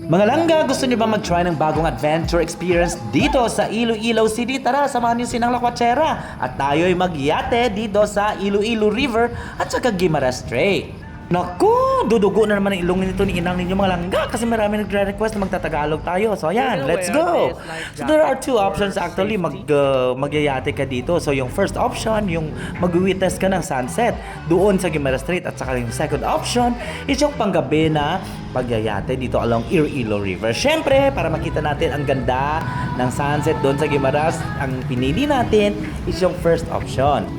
Mga langga, gusto niyo ba mag-try ng bagong adventure experience dito sa Iloilo City? Tara, samahan niyo sinang Lakwachera at tayo'y magyate dito sa Iloilo River at saka Guimaras Strait. Naku, dudugo na naman ang ilong nito ni inang ninyo mga langga kasi marami nagre-request na magtatagalog tayo. So ayan, let's go! So there are two options actually magyayate ka dito. So yung first option, yung mag-witness ka ng sunset doon sa Guimaras Strait, at saka yung second option is yung panggabi na pagyayate dito along Iloilo River. Syempre, para makita natin ang ganda ng sunset doon sa Guimaras, ang pinili natin is yung first option.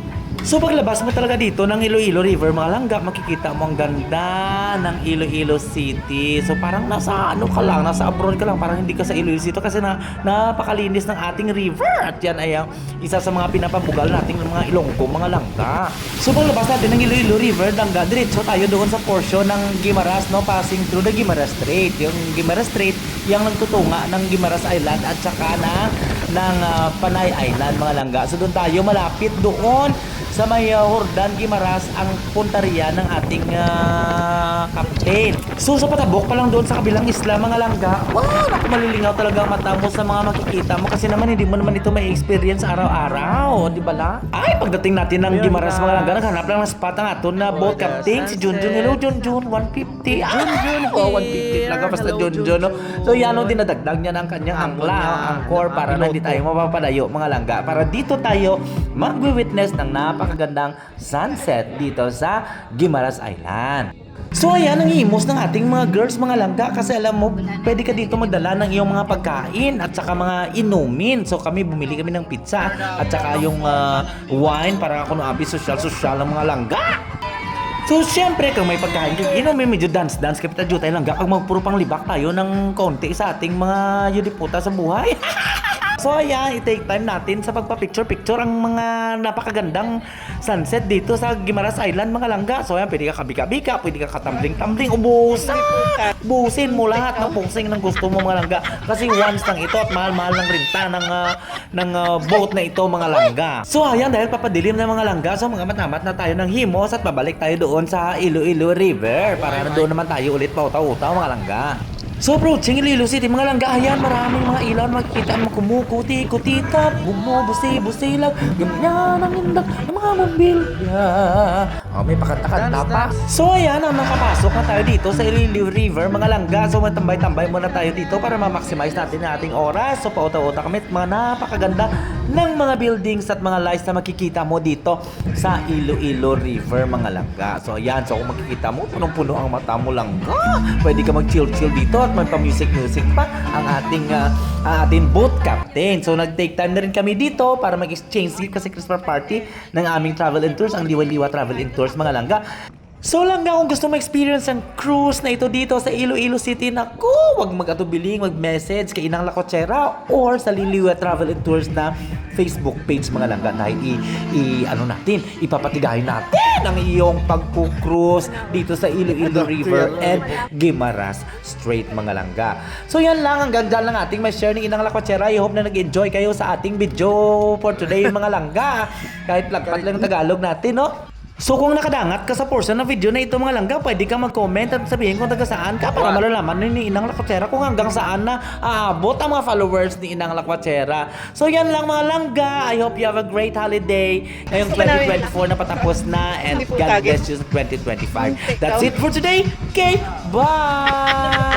So paglabas mo talaga dito ng Iloilo River mga langga, makikita mo ang ganda ng Iloilo City. So parang nasa ano ka lang, nasa abroad ka lang, parang hindi ka sa Iloilo City kasi napakalinis ng ating river. At yan ay isa sa mga pinapabugal nating mga ilonggo mga langga. So paglabas natin ng Iloilo River, langga, diretso tayo doon sa portion ng Guimaras, no, passing through the Guimaras Strait. Yung Guimaras Strait, yung nagtutunga ng Guimaras Island at saka ng Panay Island mga langga. So doon tayo malapit doon sa may Hordan Guimaras ang punteriya ng ating captain. So sa patabok pa lang doon sa kabilang isla mga langga, wow, naku, malilingaw talaga ang mata mo sa mga makikita mo kasi naman hindi mo naman ito may experience araw-araw, di ba la? Ay, pagdating natin ng Guimaras mga langga, naghanap lang ng spot ang aton na boat captain, si Junjun. Hello Junjun, 150. Junjun, oh 150 talaga basta Junjun, no? So yan o, dinadagdag niya ng kanyang angkla, angkor para na hindi tayo mapapadayo mga langga. Para dito tayo mag-witness ng napakagandang sunset dito sa Guimaras Island. So ayan ang himos ng ating mga girls mga langga kasi alam mo, pwede ka dito magdala ng iyong mga pagkain at saka mga inumin. So bumili kami ng pizza at saka yung wine para kuno abi social ng mga langga. So syempre kung may pagkain kung inumin, medyo dance kapita dito tayo langga, pag magpuro pang libak tayo ng konti sa ating mga yudiputa sa buhay. So ayan, i-take time natin sa pagpa-picture-picture ang mga napakagandang sunset dito sa Guimaras Island mga langga. So ayan, pwede ka kabika-bika, pwede ka katambling-tambling, busin mo lahat ng pusing ng gusto mo mga langga. Kasi once lang ito at mahal-mahal ng renta ng boat na ito mga langga. So ayan, dahil papadilim na mga langga, so mga matamat na tayo ng himos at babalik tayo doon sa Iloilo River para doon naman tayo ulit pautaw-utaw mga langga. So approaching Iloilo City mga langga, ayan, maraming mga ilaw makikita mo kumukuti-kutita, bumubusi-busilag, ganyan ang indak ng mga mobilya. Oh, may pakanta-kanta pa. So ayan, nakapasok na tayo dito sa Iloilo River mga langga. So matambay-tambay muna tayo dito para ma-maximize natin ang ating oras. So pauta-uta kami at mga napakaganda ng mga buildings at mga lights na makikita mo dito sa Iloilo River mga langga. So ayan, so kung makikita mo, punong-puno ang mata mo langga. Pwede ka mag-chill-chill dito at may pa-music pa ang ating boat captain. So nag-take time na rin kami dito para mag-exchange kasi Christmas party ng aming travel and tours, ang Liwa-Liwa Travel and Tours mga langga. So langga, kung gusto mo experience ang cruise na ito dito sa Iloilo City, naku, wag mag-atubiling, mag-message kay Inang Lakwachera or sa Liwa Travel and Tours na Facebook page mga langga dahil ipapatigahin natin ang iyong pagpo-cruise dito sa Iloilo River and Guimaras Strait mga langga. So yan lang, hanggang dyan lang ating may share ni Inang Lakwachera. I hope na nag-enjoy kayo sa ating video for today mga langga. Kahit lagpat lang Tagalog natin, no? So kung nakadangat ka sa portion ng video na ito mga langga, pwede ka mag-comment at sabihin kung taga saan ka para malalaman ni Inang Lakwachera kung hanggang saan na aabot ang mga followers ni Inang Lakwachera. So yan lang mga langga. I hope you have a great holiday. Ngayong 2024 na patapos na and God bless you sa 2025. That's it for today. Okay, bye!